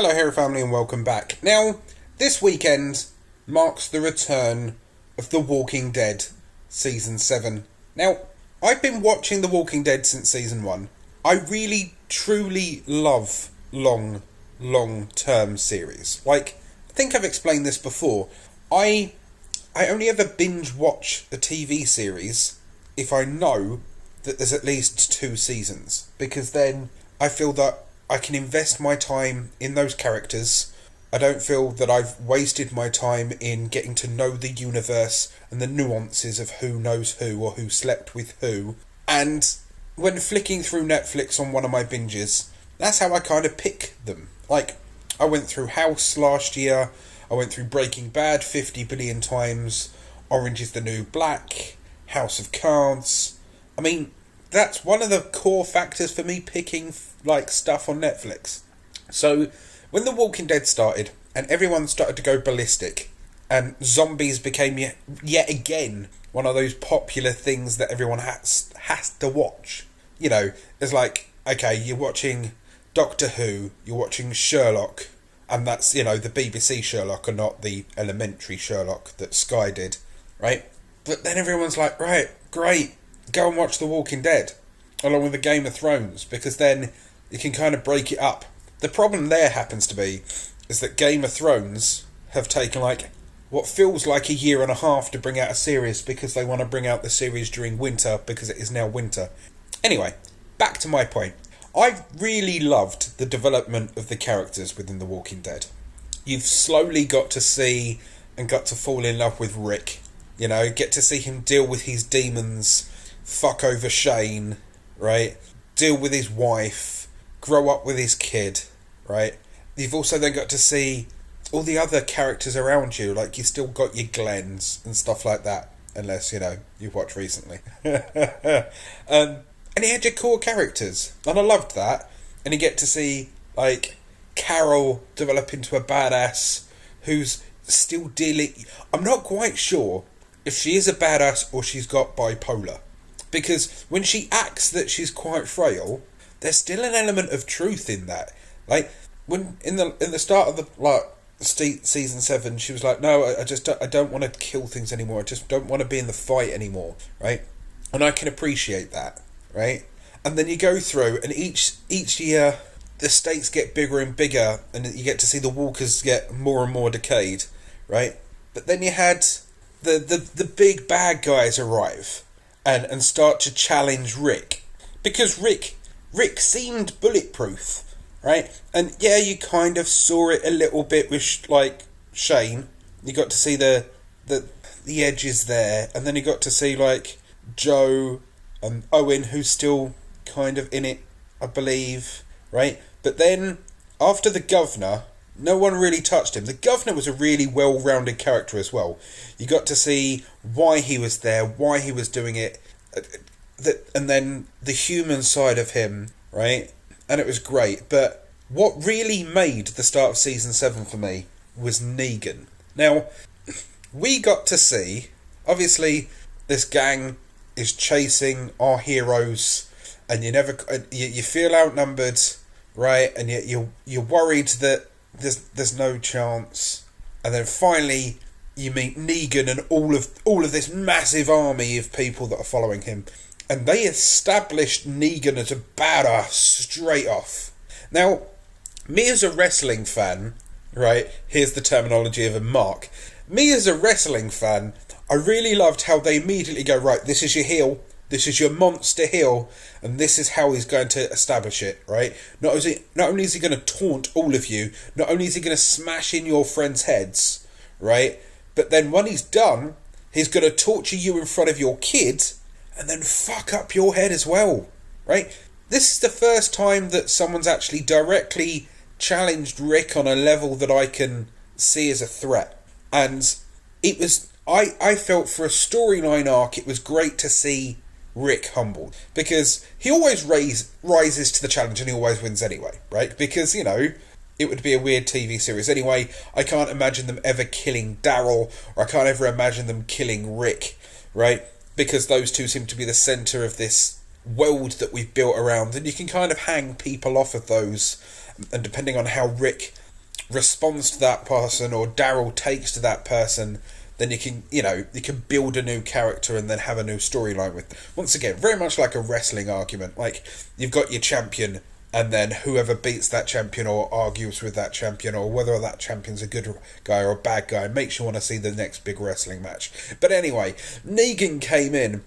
Hello Hero Family and welcome back. Now, this weekend marks the return of The Walking Dead Season 7. Now, I've been watching The Walking Dead since Season 1. I really, truly love long-term series. I think I've explained this before. I only ever binge watch a TV series if I know that there's at least 2 seasons, because then I feel that I can invest my time in those characters. I don't feel that I've wasted my time in getting to know the universe and the nuances of who knows who or who slept with who. And when flicking through Netflix on one of my binges, that's how I kind of pick them. I went through House last year, I went through Breaking Bad 50 billion times, Orange is the New Black, House of Cards. I mean, that's one of the core factors for me picking stuff on Netflix. So when The Walking Dead started and everyone started to go ballistic and zombies became yet again one of those popular things that everyone has to watch. You know, it's okay, you're watching Doctor Who, you're watching Sherlock, and that's, the BBC Sherlock and not the elementary Sherlock that Sky did, right? But then everyone's like, right, great, go and watch The Walking Dead along with the Game of Thrones, because then you can kind of break it up. The problem there happens to be is that Game of Thrones have taken what feels like a year and a half to bring out a series, because they want to bring out the series during winter because it is now winter. Anyway, back to my point. I've really loved the development of the characters within The Walking Dead. You've slowly got to see and got to fall in love with Rick. Get to see him deal with his demons, fuck over Shane, right? Deal with his wife, grow up with his kid, right? You've also then got to see all the other characters around you, you've still got your Glens and stuff like that, unless, you've watched recently. And he had your core characters, and I loved that. And you get to see, Carol develop into a badass who's still dealing... I'm not quite sure if she is a badass or she's got bipolar. Because when she acts that she's quite frail, there's still an element of truth in that. When in the start of the season 7, she was like, no, I don't want to kill things anymore. I just don't want to be in the fight anymore, right? And I can appreciate that, right? And then you go through, and each year the stakes get bigger and bigger, and you get to see the walkers get more and more decayed, right? But then you had the big bad guys arrive and start to challenge Rick, because Rick seemed bulletproof, right? And yeah, you kind of saw it a little bit with Shane. You got to see the edges there, and then you got to see Joe and Owen, who's still kind of in it, I believe, right? But then after the governor, no one really touched him. The governor was a really well-rounded character as well. You got to see why he was there, why he was doing it, and then the human side of him, right? And it was great. But what really made the start of Season 7 for me was Negan. Now, we got to see, obviously, this gang is chasing our heroes, and you feel outnumbered, right? And you're worried that there's no chance, and then finally you meet Negan and all of this massive army of people that are following him, and they established Negan as a badass straight off. Now, me as a wrestling fan, right? Here's the terminology of a mark. Me as a wrestling fan, I really loved how they immediately go, right, this is your heel, this is your monster heel, and this is how he's going to establish it, right? Not only is he going to taunt all of you, not only is he going to smash in your friends' heads, right? But then when he's done, he's going to torture you in front of your kids, and then fuck up your head as well, right? This is the first time that someone's actually directly challenged Rick on a level that I can see as a threat. And it was... I felt for a storyline arc, it was great to see Rick humbled, because he always rises to the challenge and he always wins anyway, right? Because, it would be a weird TV series anyway. I can't imagine them ever killing Daryl, or I can't ever imagine them killing Rick, right? Because those two seem to be the centre of this world that we've built around, and you can kind of hang people off of those, and depending on how Rick responds to that person or Daryl takes to that person, then you can build a new character and then have a new storyline with them. Once again, very much like a wrestling argument. Like, you've got your champion, and then whoever beats that champion or argues with that champion, or whether that champion's a good guy or a bad guy, makes you want to see the next big wrestling match. But anyway, Negan came in,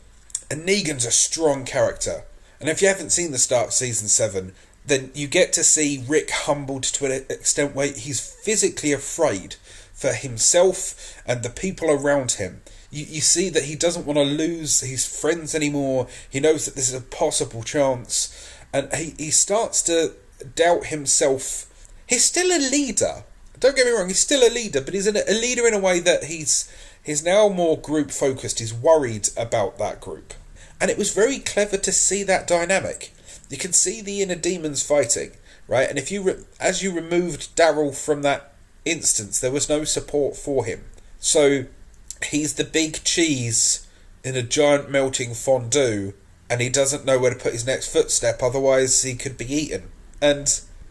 and Negan's a strong character. And if you haven't seen the start of Season 7, then you get to see Rick humbled to an extent where he's physically afraid for himself and the people around him. You see that he doesn't want to lose his friends anymore. He knows that this is a possible chance. And he starts to doubt himself. He's still a leader. Don't get me wrong, he's still a leader, but he's a leader in a way that he's now more group focused. He's worried about that group. And it was very clever to see that dynamic. You can see the inner demons fighting, right? And as you removed Daryl from that instance, there was no support for him. So he's the big cheese in a giant melting fondue, and he doesn't know where to put his next footstep, otherwise he could be eaten. And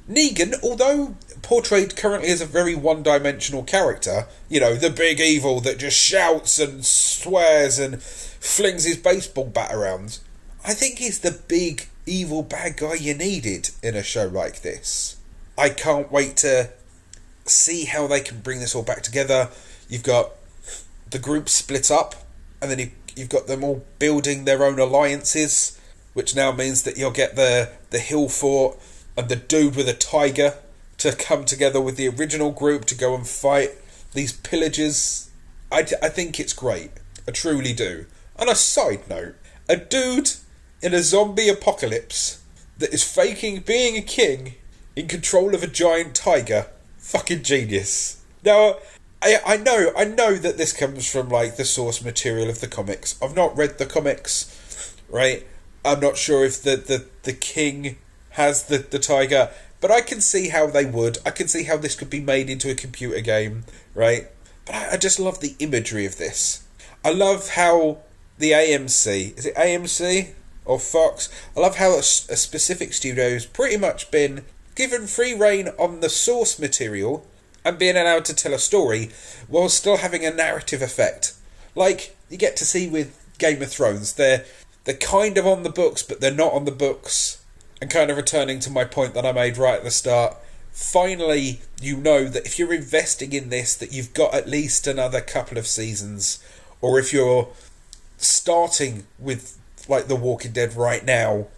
Negan, although portrayed currently as a very one-dimensional character, the big evil that just shouts and swears and flings his baseball bat around, I think he's the big evil bad guy you needed in a show like this. I can't wait to see how they can bring this all back together. You've got the group split up, and then you've got them all building their own alliances, which now means that you'll get the Hill Fort and the dude with a tiger to come together with the original group to go and fight these pillagers. I think it's great. I truly do. On a side note, a dude in a zombie apocalypse that is faking being a king in control of a giant tiger. Fucking genius. Now, I know that this comes from like the source material of the comics. I've not read the comics, right? I'm not sure if the king has the tiger, but I can see how they would. I can see how this could be made into a computer game, right? But I just love the imagery of this. I love how the AMC, is it AMC or Fox? I love how a specific studio's pretty much been given free rein on the source material and being allowed to tell a story while still having a narrative effect. Like you get to see with Game of Thrones. They're kind of on the books, but they're not on the books. And kind of returning to my point that I made right at the start, finally you know that if you're investing in this, that you've got at least another couple of seasons. Or if you're starting with like The Walking Dead right now,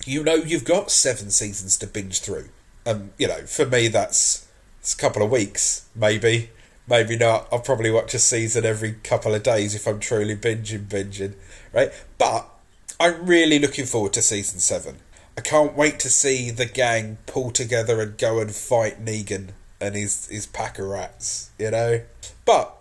you've got 7 seasons to binge through. For me it's a couple of weeks, maybe not. I'll probably watch a season every couple of days if I'm truly binging, right? But I'm really looking forward to season 7. I can't wait to see the gang pull together and go and fight Negan and his pack of rats, But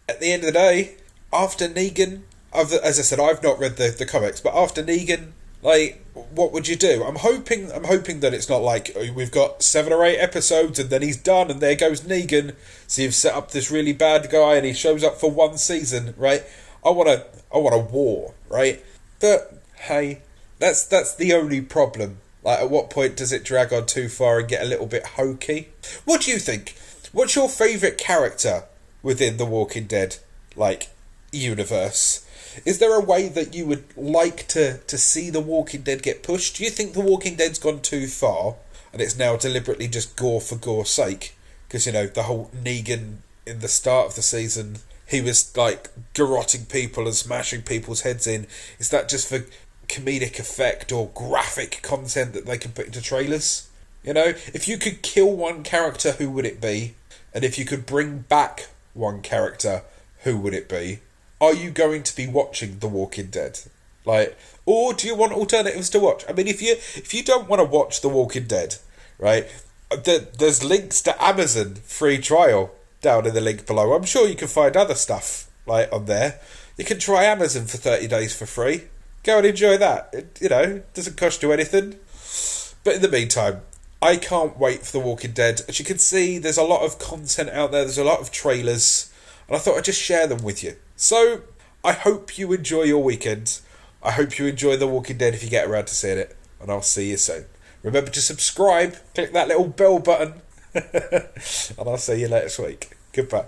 at the end of the day, after Negan, as I said, I've not read the comics, but after Negan, like, what would you do? I'm hoping that it's not like we've got 7 or 8 episodes and then he's done and there goes Negan. So you've set up this really bad guy and he shows up for 1 season, right? I want a war, right? But hey, that's the only problem. Like, at what point does it drag on too far and get a little bit hokey? What do you think? What's your favourite character within the Walking Dead, like, universe? Is there a way that you would like to see The Walking Dead get pushed? Do you think The Walking Dead's gone too far and it's now deliberately just gore for gore's sake? Because, the whole Negan in the start of the season, he was, like, garroting people and smashing people's heads in. Is that just for comedic effect or graphic content that they can put into trailers? If you could kill one character, who would it be? And if you could bring back one character, who would it be? Are you going to be watching The Walking Dead? Like, or do you want alternatives to watch? I mean, if you don't want to watch The Walking Dead, right, there's links to Amazon free trial down in the link below. I'm sure you can find other stuff like on there. You can try Amazon for 30 days for free. Go and enjoy that. It doesn't cost you anything. But in the meantime, I can't wait for The Walking Dead. As you can see, there's a lot of content out there. There's a lot of trailers. And I thought I'd just share them with you. So, I hope you enjoy your weekend. I hope you enjoy The Walking Dead if you get around to seeing it. And I'll see you soon. Remember to subscribe. Click that little bell button. And I'll see you next week. Goodbye.